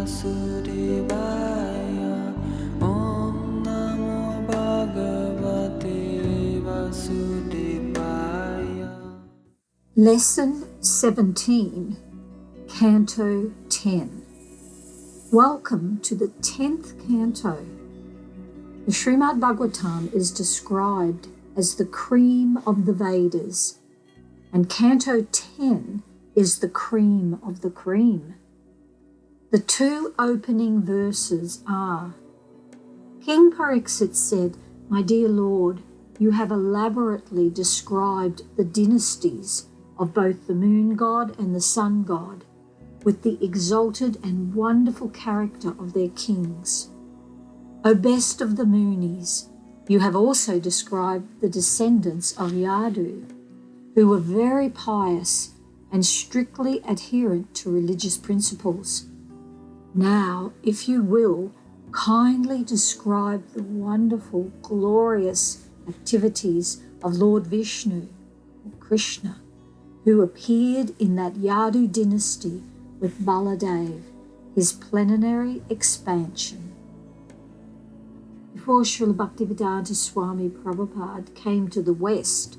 Vasudevaya. Om Namo Bhagavate Vasudevaya. Lesson 17, Canto 10. Welcome to the 10th canto. The Srimad Bhagavatam is described as the cream of the Vedas, and Canto 10 is the cream of the cream. The two opening verses are, King Pariksit said, "My dear Lord, you have elaborately described the dynasties of both the moon god and the sun god, with the exalted and wonderful character of their kings. O best of the Munis, you have also described the descendants of Yadu, who were very pious and strictly adherent to religious principles. Now, if you will, kindly describe the wonderful, glorious activities of Lord Vishnu, or Krishna, who appeared in that Yadu dynasty with Baladev, his plenary expansion." Before Srila Bhaktivedanta Swami Prabhupada came to the West,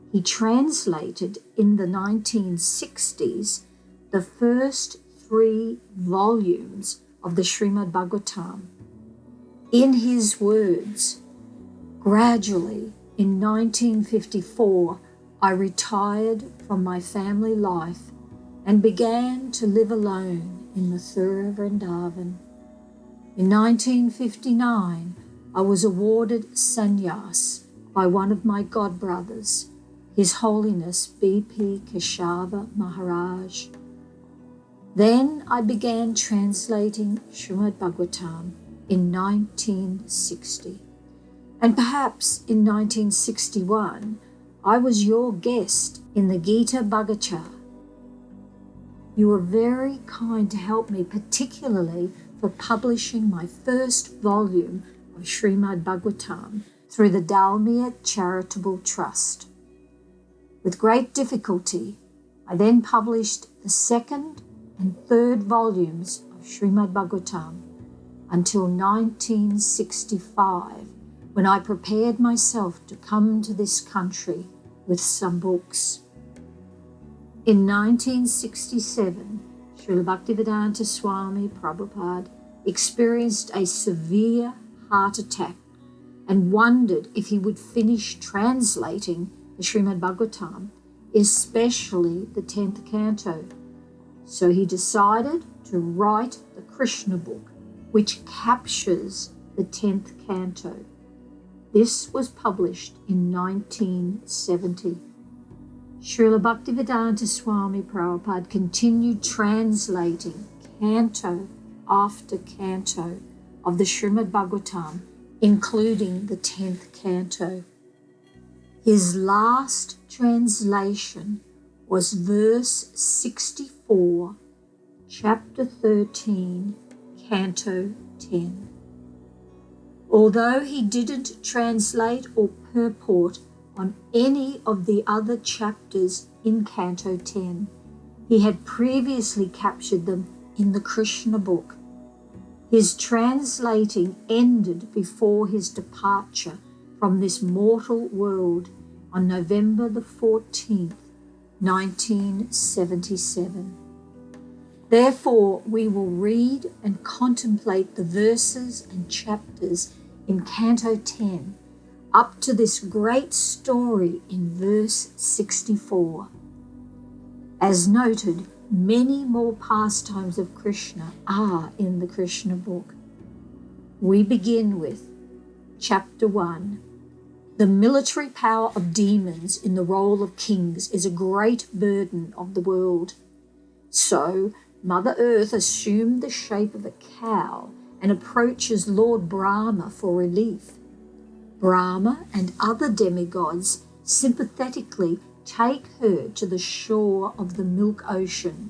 he translated in the 1960s the first 3 volumes of the Srimad Bhagavatam. In his words, "Gradually, in 1954, I retired from my family life and began to live alone in Mathura Vrindavan. In 1959, I was awarded sannyas by one of my godbrothers, His Holiness B.P. Keshava Maharaj. Then I began translating Srimad Bhagavatam in 1960. And perhaps in 1961, I was your guest in the Gita Bhagacha. You were very kind to help me, particularly for publishing my first volume of Srimad Bhagavatam through the Dalmia Charitable Trust. With great difficulty, I then published the 2nd and 3rd volumes of Srimad Bhagavatam until 1965, when I prepared myself to come to this country with some books. In 1967, Srila Bhaktivedanta Swami Prabhupada experienced a severe heart attack and wondered if he would finish translating the Srimad Bhagavatam, especially the 10th canto. So he decided to write the Krishna book, which captures the 10th canto. This was published in 1970. Srila Bhaktivedanta Swami Prabhupada continued translating canto after canto of the Srimad Bhagavatam, including the 10th canto. His last translation was verse 64, chapter 13, canto 10. Although he didn't translate or purport on any of the other chapters in Canto 10, he had previously captured them in the Krishna book. His translating ended before his departure from this mortal world on November the 14th, 1977. Therefore, we will read and contemplate the verses and chapters in Canto 10 up to this great story in verse 64. As noted, many more pastimes of Krishna are in the Krishna book. We begin with Chapter 1. The military power of demons in the role of kings is a great burden of the world. So, Mother Earth assumed the shape of a cow and approaches Lord Brahma for relief. Brahma and other demigods sympathetically take her to the shore of the milk ocean,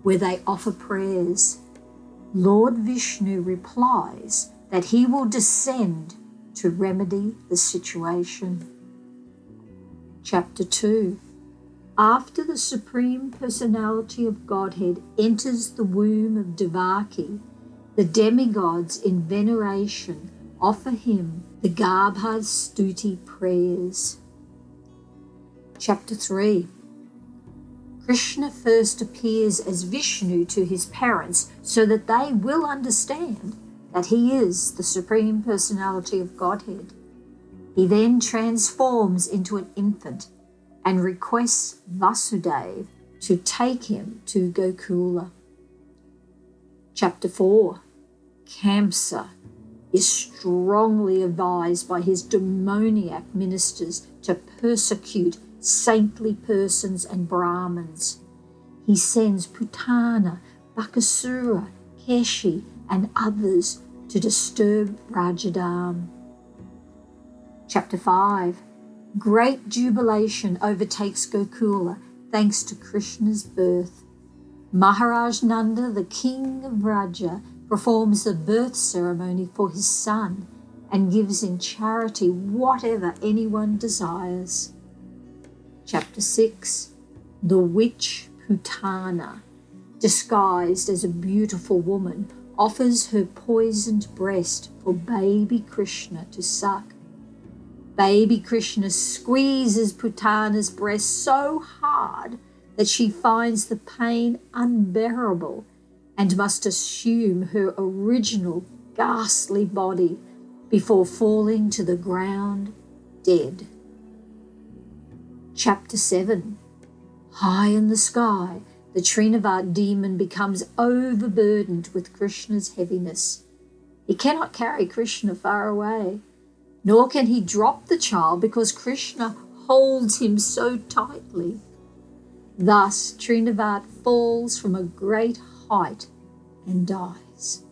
where they offer prayers. Lord Vishnu replies that he will descend to remedy the situation. Chapter 2. After the Supreme Personality of Godhead enters the womb of Devaki The demigods in veneration offer him the Garbha Stuti prayers. Chapter 3. Krishna first appears as Vishnu to his parents so that they will understand that he is the Supreme Personality of Godhead. He then transforms into an infant and requests Vasudeva to take him to Gokula. Chapter 4. Kamsa is strongly advised by his demoniac ministers to persecute saintly persons and Brahmins. He sends Putana, Bakasura, Keshi, and others to disturb Rajadam. Chapter 5. Great jubilation overtakes Gokula thanks to Krishna's birth. Maharaj Nanda, the king of Vraja, performs the birth ceremony for his son and gives in charity whatever anyone desires. Chapter 6. The witch Putana, disguised as a beautiful woman, offers her poisoned breast for baby Krishna to suck. Baby Krishna squeezes Putana's breast so hard that she finds the pain unbearable and must assume her original ghastly body before falling to the ground dead. Chapter 7. High in the sky, the Trinavat demon becomes overburdened with Krishna's heaviness. He cannot carry Krishna far away, nor can he drop the child because Krishna holds him so tightly. Thus, Trinavat falls from a great height and dies.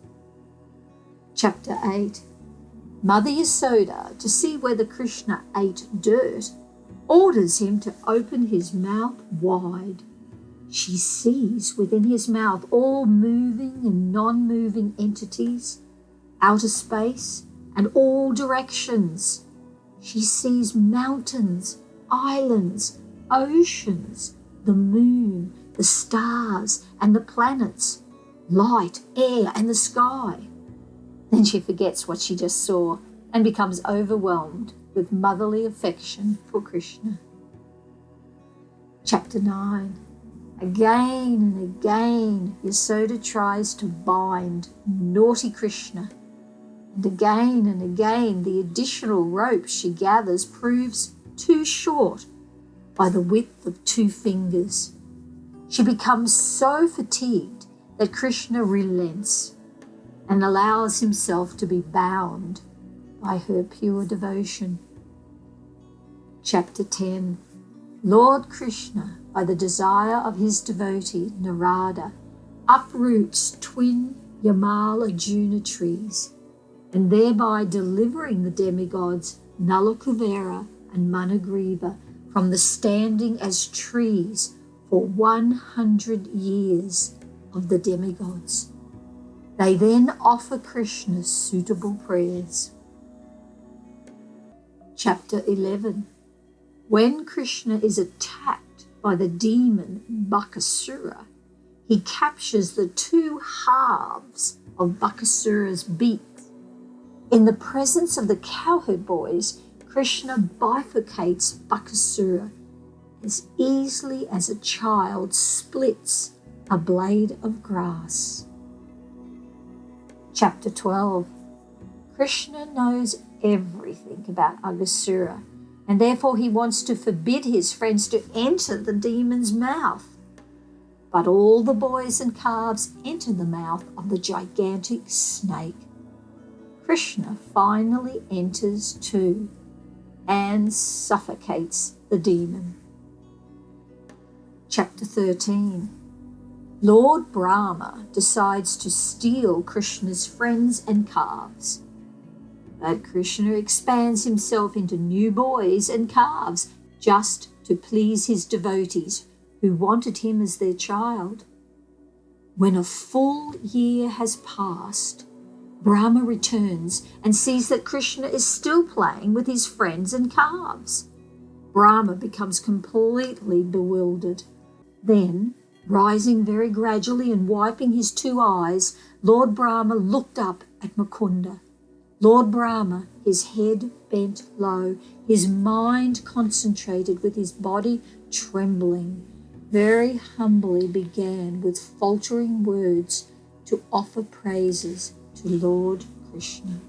Chapter 8. Mother Yasoda, to see whether Krishna ate dirt, orders him to open his mouth wide. She sees within his mouth all moving and non-moving entities, outer space, and all directions. She sees mountains, islands, oceans, the moon, the stars, and the planets, light, air, and the sky. Then she forgets what she just saw and becomes overwhelmed with motherly affection for Krishna. Chapter 9. Again and again, Yasoda tries to bind naughty Krishna. And again, the additional rope she gathers proves too short by the width of 2 fingers. She becomes so fatigued that Krishna relents and allows himself to be bound by her pure devotion. Chapter 10. Lord Krishna, by the desire of his devotee Narada, uproots twin Yamal Arjuna trees, and thereby delivering the demigods Nalakuvera and Managriva from the standing as trees for 100 years of the demigods. They then offer Krishna suitable prayers. Chapter 11. When Krishna is attacked by the demon Bakasura, he captures the 2 halves of Bakasura's beak. In the presence of the cowherd boys, Krishna bifurcates Bakasura as easily as a child splits a blade of grass. Chapter 12. Krishna knows everything about Aghasura, and therefore he wants to forbid his friends to enter the demon's mouth. But all the boys and calves enter the mouth of the gigantic snake. Krishna finally enters too and suffocates the demon. Chapter 13. Lord Brahma decides to steal Krishna's friends and calves. But Krishna expands himself into new boys and calves just to please his devotees who wanted him as their child. When a full year has passed, Brahma returns and sees that Krishna is still playing with his friends and calves. Brahma becomes completely bewildered. Then, rising very gradually and wiping his 2 eyes, Lord Brahma looked up at Mukunda. Lord Brahma, his head bent low, his mind concentrated with his body trembling, very humbly began with faltering words to offer praises to Lord Krishna.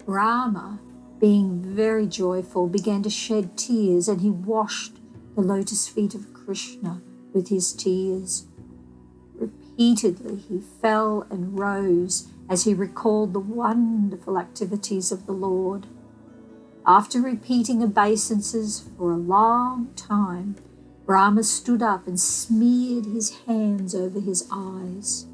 Brahma, being very joyful, began to shed tears, and he washed the lotus feet of Krishna with his tears. Repeatedly he fell and rose as he recalled the wonderful activities of the Lord. After repeating obeisances for a long time, Brahma stood up and smeared his hands over his eyes.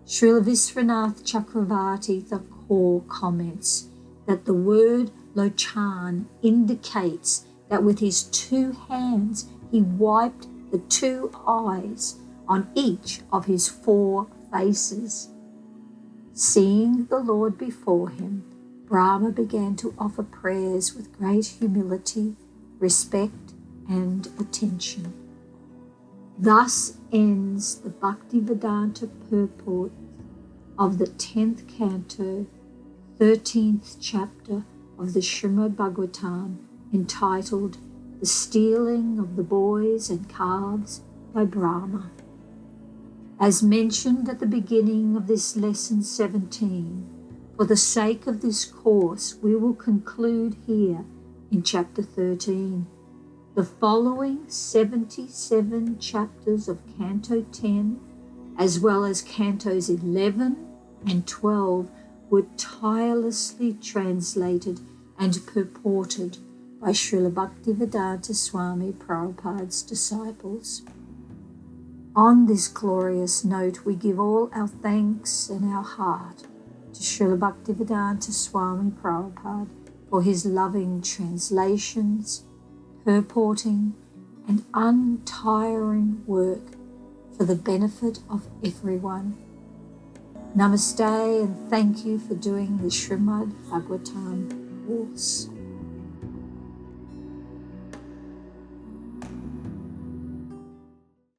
Srila Viswanath Chakravarti Thakur comments that the word lochan indicates that with his two hands he wiped the two eyes on each of his four faces. Seeing the Lord before him, Brahma began to offer prayers with great humility, respect, and attention. Thus ends the Bhaktivedanta purport of the 10th canto, 13th chapter of the Srimad Bhagavatam, entitled The Stealing of the Boys and Calves by Brahma. As mentioned at the beginning of this lesson 17, for the sake of this course, we will conclude here in chapter 13. The following 77 chapters of Canto 10, as well as Cantos 11 and 12, were tirelessly translated and purported by Srila Bhaktivedanta Swami Prabhupada's disciples. On this glorious note, we give all our thanks and our heart to Srila Bhaktivedanta Swami Prabhupada for his loving translations, purporting, and untiring work for the benefit of everyone. Namaste, and thank you for doing the Srimad Bhagavatam course.